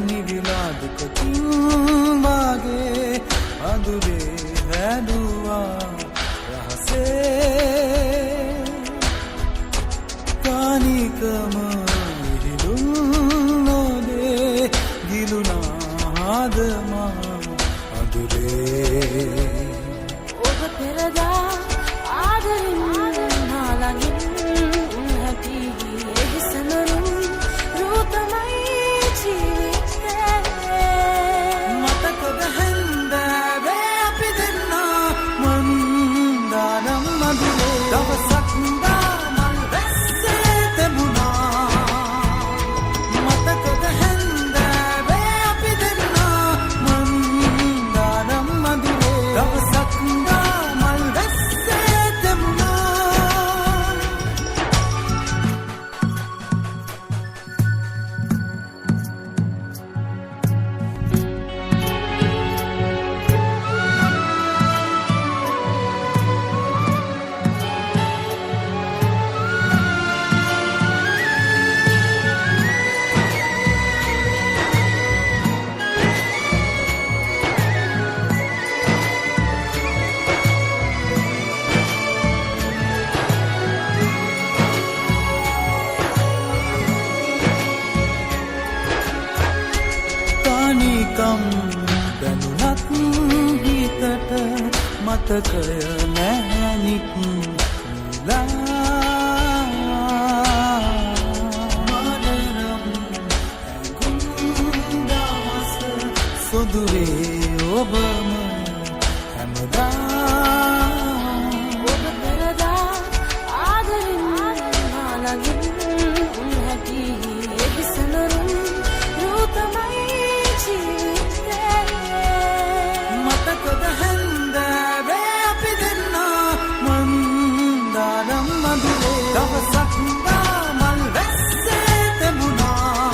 නිවිලා දුකකින් වාගේ අඳුරේ හැදුවා රහසේ කානිකම විහිදුම් නොදේ ගිලුණා ආදමා අඳුරේ ඔබ පෙරදා ආදරින් නාලඟින් හැටි එහිසනරුම් රූතමයි ජීවිතේ මතකද හැන්දෑවේ අපි දෙන්නා මන්දානම් මధుරේ දවසක් දාමල් වැස්සේ තෙමුණා මතකද හැන්දෑවේ අපි දෙන්නා මන්දානම් මధుරේ දවසක් දාමල් වැස්සේ තෙමුණා නිකම් දැනුණත් හිතට මතකය නැහැනික් ලා මනරම් ඇඟුම් දවස සොදුරේ ඔබම හැමදා ඔබ පෙරදා ආදරින් නාලඟින් හැටි එහිසනරුම් රූතමයි මතකද හැන්දෑවේ අපි දෙන්නා මන්දානම් මధుරේ දවසක් දාමල් වැස්සේ තෙමුණා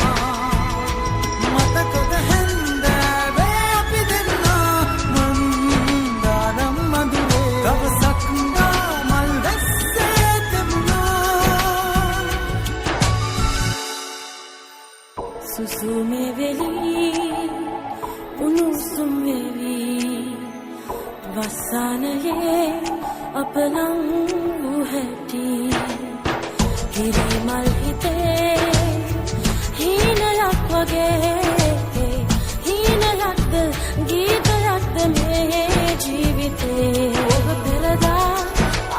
මතකද හැන්දෑවේ අපි දෙන්නා මන්දානම් මధుරේ දවසක් දාමල් වැස්සේ තෙමුණා සුසුමේ වෙලී උණුසුම් වෙවි වසානයේ අපලං වූ හැටි හිරිමල් හිතේ හීනයක් වගේ හීනයක්ද ගීතයක්ද මේ ජීවිතේ ඔබ පෙරදා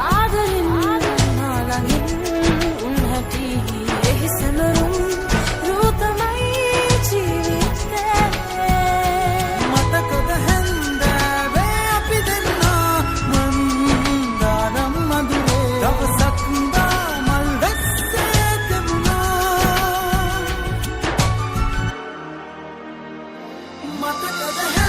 ආදරින් නාලඟින් හැටි එහිසනරුම් රූතමයි ජීවිතේ මතකද හැන්දෑවේ අපි දෙන්නා මන්දානම් මధుරේ දවසක් දාමල් වැස්සේ තෙමුණා මතකද